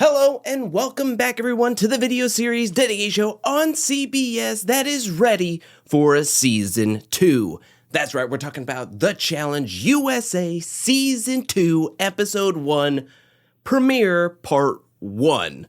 Hello and welcome back everyone to the video series dedicated show on CBS that is ready for a season 2. That's right, we're talking about The Challenge USA Season 2 Episode 1 Premiere Part 1.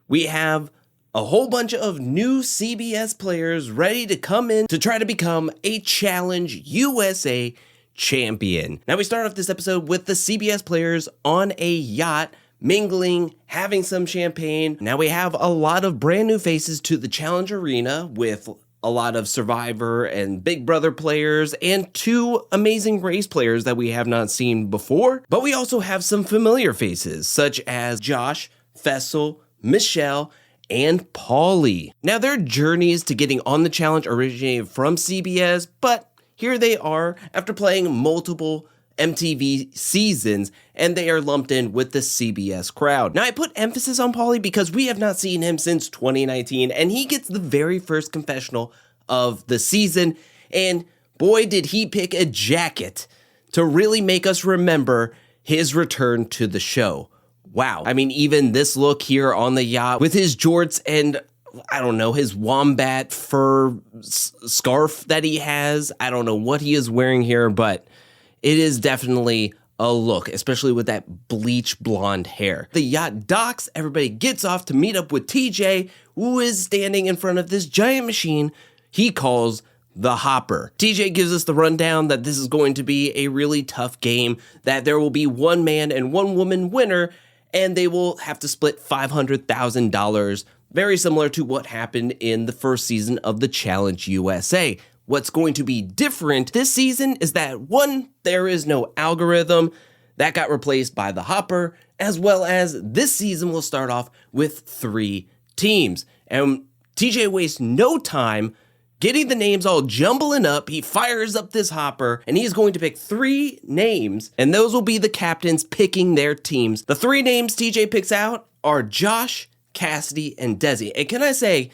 We have a whole bunch of new CBS players ready to come in to try to become a Challenge USA champion. Now we start off this episode with the CBS players on a yacht, mingling, having some champagne. Now we have a lot of brand new faces to the Challenge Arena with a lot of Survivor and Big Brother players and 2 amazing race players that we have not seen before. But we also have some familiar faces such as Josh, Fessel, Michelle, and Paulie. Now their journeys to getting on the challenge originated from CBS, but here they are after playing multiple MTV seasons, and they are lumped in with the CBS crowd. Now, I put emphasis on Paulie because we have not seen him since 2019, and he gets the very first confessional of the season, and boy, did he pick a jacket to really make us remember his return to the show. Wow. I mean, even this look here on the yacht with his jorts and I don't know, his wombat fur scarf that he has. I don't know what he is wearing here, but it is definitely a look, especially with that bleach blonde hair. The yacht docks, everybody gets off to meet up with TJ, who is standing in front of this giant machine he calls the Hopper. TJ gives us the rundown that this is going to be a really tough game, that there will be 1 man and 1 woman winner, and they will have to split $500,000, very similar to what happened in the first season of the Challenge USA. What's going to be different this season is that 1, there is no algorithm. That got replaced by the Hopper, as well as this season will start off with 3 teams. And TJ wastes no time getting the names all jumbling up. He fires up this Hopper, and he's going to pick 3 names, and those will be the captains picking their teams. The 3 names TJ picks out are Josh, Cassidy, and Desi. And can I say,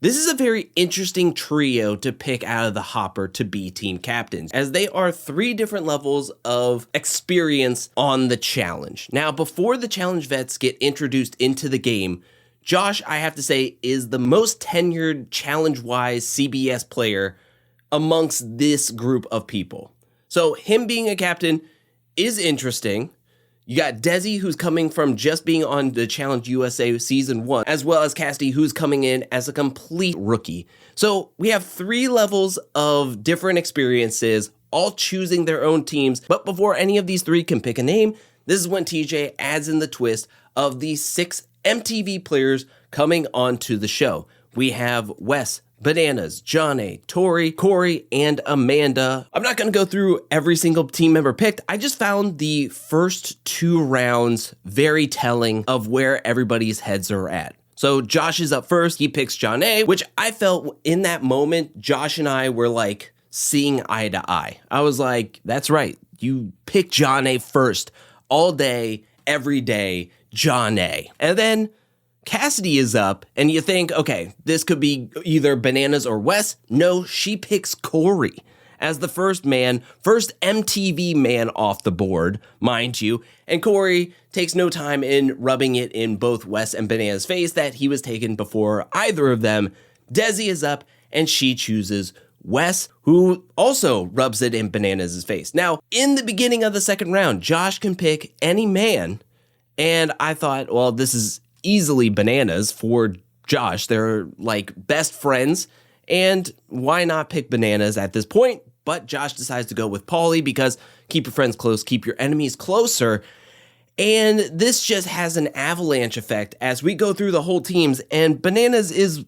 this is a very interesting trio to pick out of the Hopper to be team captains, as they are 3 different levels of experience on the challenge. Now, before the challenge vets get introduced into the game, Josh, I have to say, is the most tenured challenge-wise CBS player amongst this group of people. So him being a captain is interesting. You got Desi, who's coming from just being on the Challenge USA Season 1, as well as Cassidy, who's coming in as a complete rookie. So we have 3 levels of different experiences, all choosing their own teams. But before any of these 3 can pick a name, this is when TJ adds in the twist of these 6 MTV players coming onto the show. We have Wes, Bananas, Jonna, Tori, Corey, and Amanda. I'm not going to go through every single team member picked. I just found the first 2 rounds very telling of where everybody's heads are at. So Josh is up first. He picks Jonna, which I felt in that moment, Josh and I were like seeing eye to eye. I was like, that's right. You pick Jonna first all day, every day, Jonna. And then Cassidy is up, and you think, okay, this could be either Bananas or Wes. No, she picks Corey as the first man, first MTV man off the board, mind you. And Corey takes no time in rubbing it in both Wes and Bananas' face that he was taken before either of them. Desi is up, and she chooses Wes, who also rubs it in Bananas' face. Now, in the beginning of the second round, Josh can pick any man, and I thought, well, this is easily Bananas for Josh. They're like best friends, and why not pick Bananas at this point? But Josh decides to go with Paulie because keep your friends close, keep your enemies closer. And this just has an avalanche effect as we go through the whole teams, and Bananas is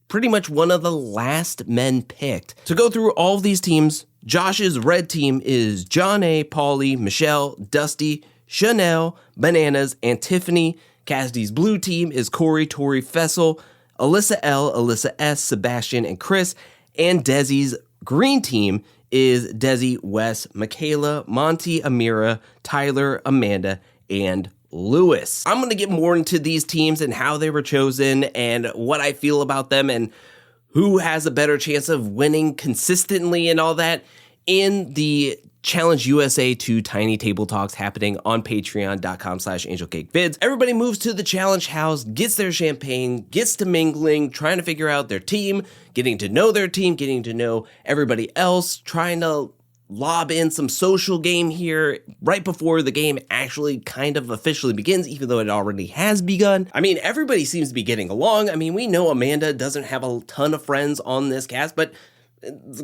pretty much one of the last men picked. To go through all of these teams, Josh's red team is Jonna, Paulie, Michelle, Dusty, Chanel, Bananas, and Tiffany. Cassidy's blue team is Corey, Tori, Fessel, Alyssa L, Alyssa S, Sebastian, and Chris. And Desi's green team is Desi, Wes, Michaela, Monty, Amira, Tyler, Amanda, and Lewis. I'm going to get more into these teams and how they were chosen and what I feel about them and who has a better chance of winning consistently and all that in the Challenge USA 2 Tiny Table Talks happening on patreon.com/angelcakevids. Everybody moves to the challenge house, gets their champagne, gets to mingling, trying to figure out their team, getting to know their team, getting to know everybody else, trying to lob in some social game here right before the game actually kind of officially begins, even though it already has begun. I mean, everybody seems to be getting along. I mean, we know Amanda doesn't have a ton of friends on this cast, but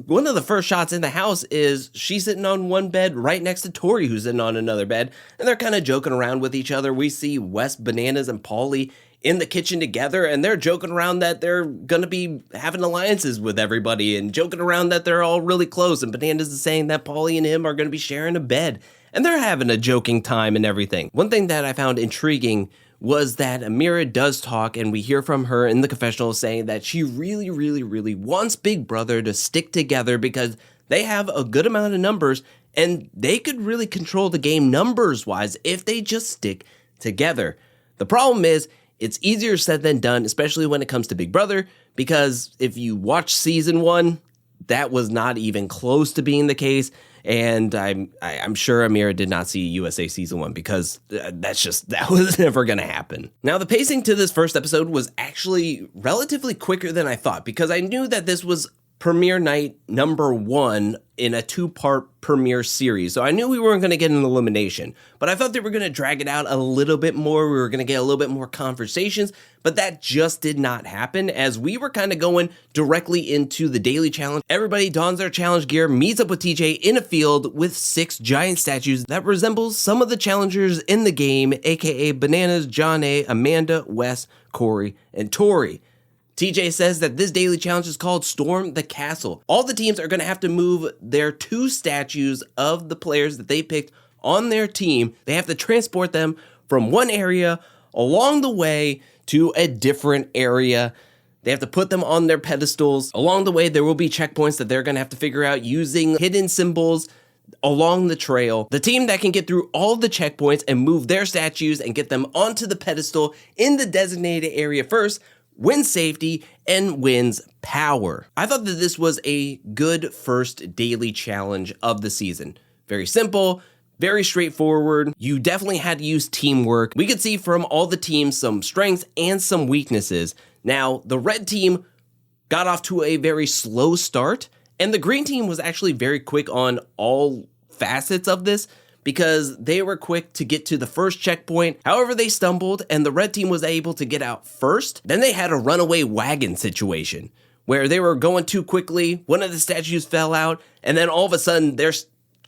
one of the first shots in the house is she's sitting on one bed right next to Tori, who's sitting on another bed, and they're kind of joking around with each other. We see Wes, Bananas, and Paulie in the kitchen together, and they're joking around that they're gonna be having alliances with everybody and joking around that they're all really close, and Bananas is saying that Paulie and him are gonna be sharing a bed, and they're having a joking time and everything. One thing that I found intriguing was that Amira does talk, and we hear from her in the confessional saying that she really, really, really wants Big Brother to stick together because they have a good amount of numbers and they could really control the game numbers-wise if they just stick together. The problem is, it's easier said than done, especially when it comes to Big Brother, because if you watch season 1, that was not even close to being the case. And I'm sure Amira did not see USA Season 1 because that was never going to happen. Now, the pacing to this first episode was actually relatively quicker than I thought because I knew that this was premiere night number 1 in a 2-part premiere series. So I knew we weren't going to get an elimination, but I thought they were going to drag it out a little bit more. We were going to get a little bit more conversations, but that just did not happen as we were kind of going directly into the daily challenge. Everybody dons their challenge gear, meets up with TJ in a field with 6 giant statues that resembles some of the challengers in the game, aka Bananas, Jonna, Amanda, Wes, Corey, and Tori. TJ says that this daily challenge is called Storm the Castle. All the teams are going to have to move their 2 statues of the players that they picked on their team. They have to transport them from one area along the way to a different area. They have to put them on their pedestals. Along the way, there will be checkpoints that they're going to have to figure out using hidden symbols along the trail. The team that can get through all the checkpoints and move their statues and get them onto the pedestal in the designated area first wins safety and wins power. I thought that this was a good first daily challenge of the season. Very simple, very straightforward. You definitely had to use teamwork. We could see from all the teams some strengths and some weaknesses. Now, the red team got off to a very slow start, and the green team was actually very quick on all facets of this, because they were quick to get to the first checkpoint. However, they stumbled and the red team was able to get out first. Then they had a runaway wagon situation where they were going too quickly. One of the statues fell out and then all of a sudden their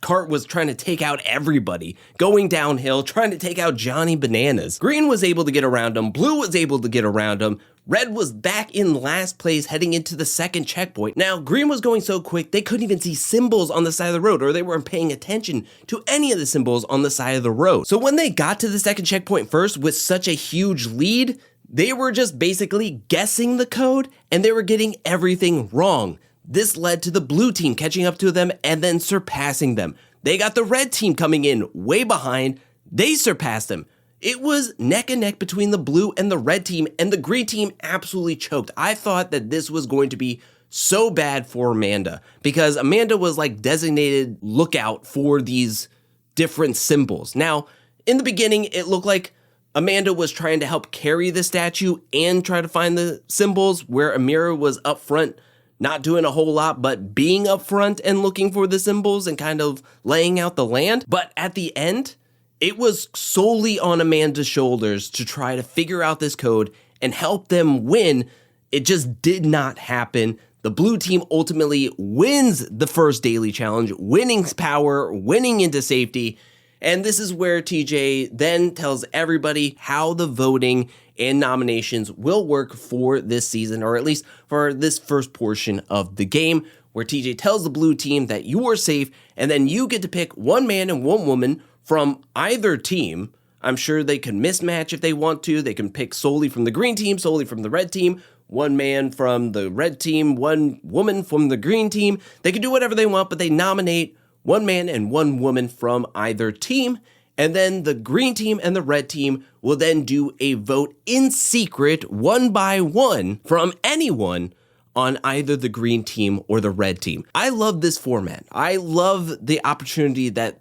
cart was trying to take out everybody, going downhill, trying to take out Johnny Bananas. Green was able to get around him. Blue was able to get around him. Red was back in last place heading into the second checkpoint. Now, green was going so quick, they couldn't even see symbols on the side of the road, or they weren't paying attention to any of the symbols on the side of the road. So when they got to the second checkpoint first with such a huge lead, they were just basically guessing the code, and they were getting everything wrong. This led to the blue team catching up to them and then surpassing them. They got the red team coming in way behind. They surpassed them. It was neck and neck between the blue and the red team, and the green team absolutely choked. I thought that this was going to be so bad for Amanda because Amanda was like designated lookout for these different symbols. Now, in the beginning, it looked like Amanda was trying to help carry the statue and try to find the symbols, where Amira was up front, not doing a whole lot, but being up front and looking for the symbols and kind of laying out the land. But at the end, it was solely on Amanda's shoulders to try to figure out this code and help them win. It just did not happen. The blue team ultimately wins the first daily challenge, winning power, winning into safety. And this is where TJ then tells everybody how the voting and nominations will work for this season, or at least for this first portion of the game, where TJ tells the blue team that you are safe, and then you get to pick one man and one woman from either team. I'm sure they can mismatch if they want to. They can pick solely from the green team, solely from the red team, one man from the red team, one woman from the green team. They can do whatever they want, but they nominate one man and one woman from either team. And then the green team and the red team will then do a vote in secret, one by one, from anyone on either the green team or the red team. I love this format. I love the opportunity that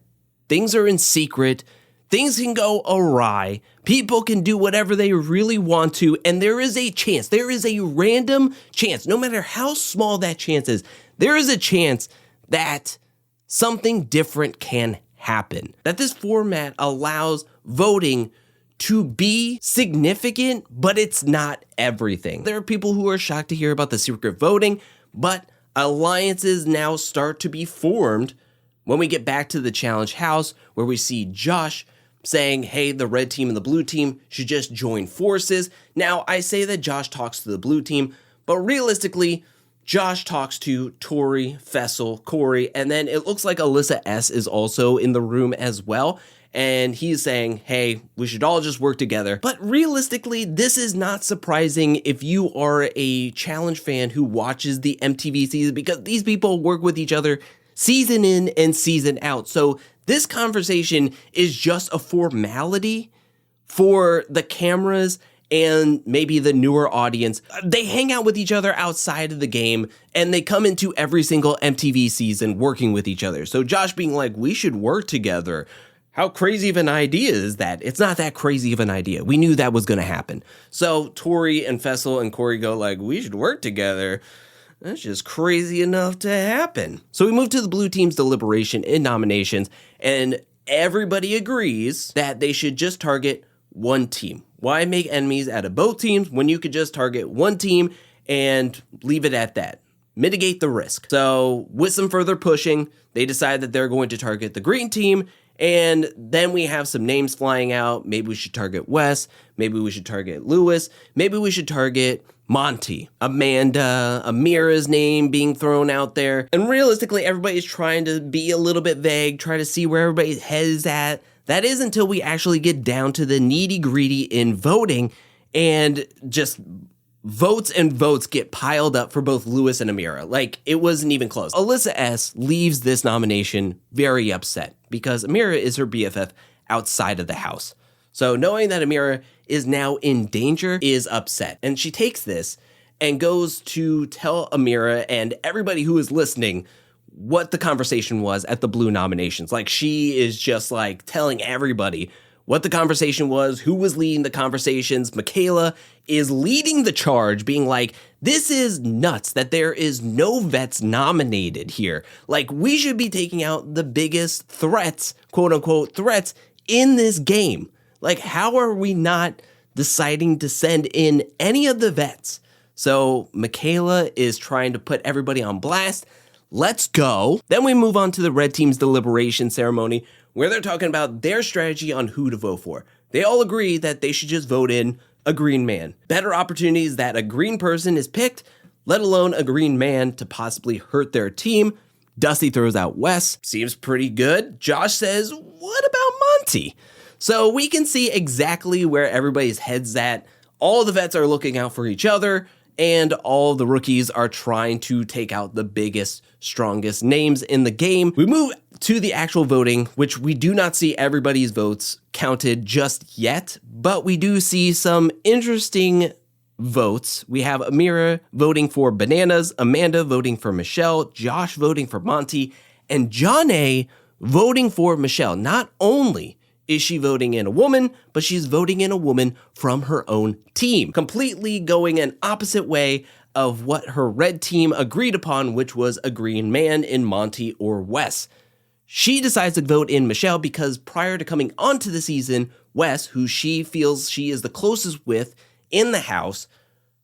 things are in secret, things can go awry, people can do whatever they really want to, and there is a chance, there is a random chance, no matter how small that chance is, there is a chance that something different can happen. That this format allows voting to be significant, but it's not everything. There are people who are shocked to hear about the secret voting, but alliances now start to be formed when we get back to the challenge house, where we see Josh saying, hey, the red team and the blue team should just join forces. Now, I say that Josh talks to the blue team, but realistically, Josh talks to Tori, Fessel, Corey, and then it looks like Alyssa S is also in the room as well. And he's saying, hey, we should all just work together. But realistically, this is not surprising if you are a challenge fan who watches the MTV season, because these people work with each other season in and season out. So this conversation is just a formality for the cameras and maybe the newer audience. They hang out with each other outside of the game, and they come into every single MTV season working with each other. So Josh being like, we should work together. How crazy of an idea is that? It's not that crazy of an idea. We knew that was going to happen. So Tori and Fessel and Corey go like, we should work together. That's just crazy enough to happen. So we move to the blue team's deliberation in nominations, and everybody agrees that they should just target one team. Why make enemies out of both teams when you could just target one team and leave it at that? Mitigate the risk. So with some further pushing, they decide that they're going to target the green team. And then we have some names flying out. Maybe we should target Wes. Maybe we should target Lewis. Maybe we should target Monty. Amanda, Amira's name being thrown out there. And realistically, everybody's trying to be a little bit vague, try to see where everybody's head is at. That is until we actually get down to the nitty-gritty in voting, and just votes and votes get piled up for both Lewis and Amira. Like, it wasn't even close. Alyssa S leaves this nomination very upset because Amira is her BFF outside of the house. So knowing that Amira is now in danger is upset. And she takes this and goes to tell Amira and everybody who is listening what the conversation was at the blue nominations. Like, she is just like telling everybody what the conversation was, who was leading the conversations. Michaela is leading the charge, being like, this is nuts that there is no vets nominated here. Like, we should be taking out the biggest threats, quote unquote threats, in this game. Like, how are we not deciding to send in any of the vets? So Michaela is trying to put everybody on blast. Let's go. Then we move on to the red team's deliberation ceremony, where they're talking about their strategy on who to vote for. They all agree that they should just vote in a green man. Better opportunities that a green person is picked, let alone a green man to possibly hurt their team. Dusty throws out Wes. Seems pretty good. Josh says, what about Monty? So we can see exactly where everybody's head's at. All the vets are looking out for each other, and all the rookies are trying to take out the biggest, strongest names in the game. We move to the actual voting, which we do not see everybody's votes counted just yet, but we do see some interesting votes. We have Amira voting for Bananas, Amanda voting for Michelle, Josh voting for Monty, and Jonna voting for Michelle. Not only is she voting in a woman, but she's voting in a woman from her own team, completely going an opposite way of what her red team agreed upon, which was a green man in Monty or Wes. She decides to vote in Michelle because prior to coming onto the season, Wes, who she feels she is the closest with in the house,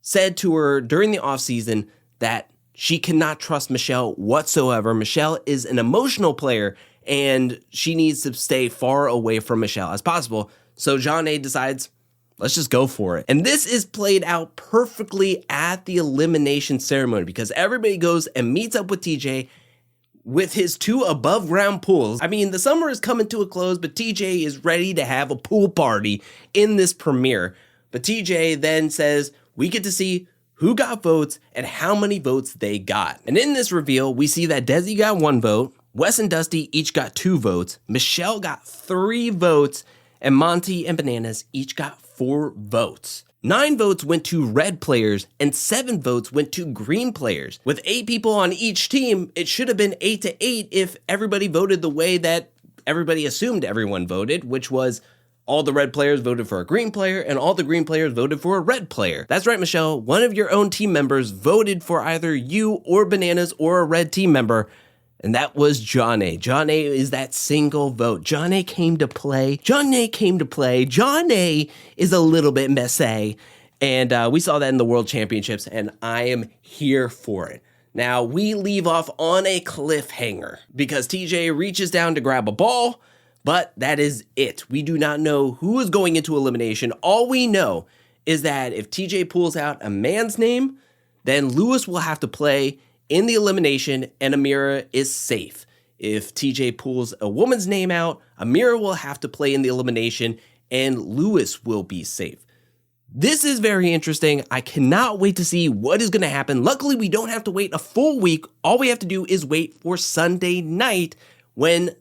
said to her during the offseason that she cannot trust Michelle whatsoever. Michelle is an emotional player, and she needs to stay far away from Michelle as possible. So Jonna decides, let's just go for it. And this is played out perfectly at the elimination ceremony because everybody goes and meets up with TJ with his 2 above ground pools. I mean, the summer is coming to a close, but TJ is ready to have a pool party in this premiere. But TJ then says, we get to see who got votes and how many votes they got. And in this reveal, we see that Desi got 1 vote, Wes and Dusty each got 2 votes, Michelle got 3 votes, and Monty and Bananas each got 4 votes. 9 votes went to red players, and 7 votes went to green players. With 8 people on each team, it should have been 8-8 if everybody voted the way that everybody assumed everyone voted, which was all the red players voted for a green player, and all the green players voted for a red player. That's right, Michelle. One of your own team members voted for either you or Bananas or a red team member, and that was Jonna. Jonna is that single vote. Jonna came to play. Jonna is a little bit messy, and we saw that in the World Championships, and I am here for it. Now, we leave off on a cliffhanger because TJ reaches down to grab a ball, but that is it. We do not know who is going into elimination. All we know is that if TJ pulls out a man's name, then Lewis will have to play in the elimination and Amira is safe. If TJ pulls a woman's name out, Amira will have to play in the elimination and Lewis will be safe. This is very interesting. I cannot wait to see what is going to happen. Luckily, we don't have to wait a full week. All we have to do is wait for Sunday night when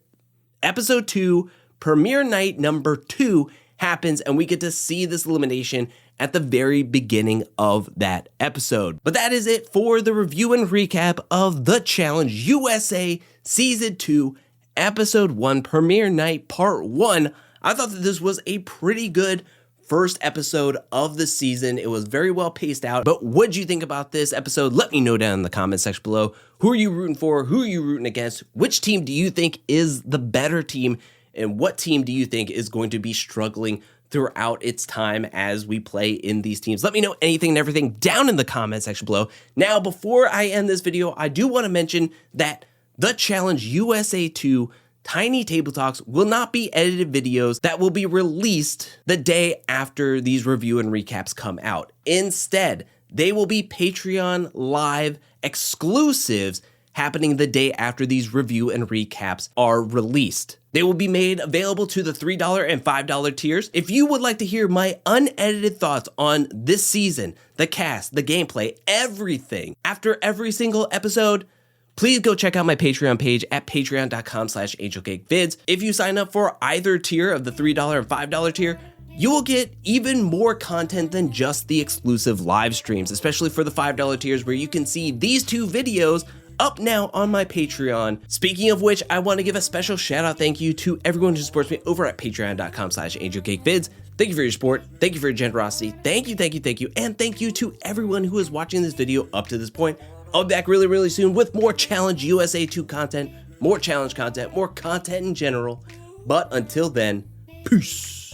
episode 2, premiere night number 2 happens, and we get to see this elimination at the very beginning of that episode. But that is it for the review and recap of The Challenge USA Season 2, Episode 1, Premiere Night Part 1. I thought that this was a pretty good first episode of the season. It was very well paced out. But what'd you think about this episode? Let me know down in the comment section below. Who are you rooting for? Who are you rooting against? Which team do you think is the better team? And what team do you think is going to be struggling throughout its time as we play in these teams? Let me know anything and everything down in the comment section below. Now, before I end this video, I do want to mention that The Challenge USA 2 Tiny Table Talks will not be edited videos that will be released the day after these review and recaps come out. Instead, they will be Patreon live exclusives happening the day after these review and recaps are released. They will be made available to the $3 and $5 tiers. If you would like to hear my unedited thoughts on this season, the cast, the gameplay, everything after every single episode, please go check out my Patreon page at patreon.com/angelcakevids. If you sign up for either tier of the $3 and $5 tier, you will get even more content than just the exclusive live streams, especially for the $5 tiers where you can see these 2 videos up now on my Patreon. Speaking of which, I want to give a special shout out thank you to everyone who supports me over at patreon.com/angelcakevids. Thank you for your support. Thank you for your generosity. Thank you. And thank you to everyone who is watching this video up to this point. I'll be back really soon with more Challenge USA 2 content, more challenge content, more content in general. But until then, peace.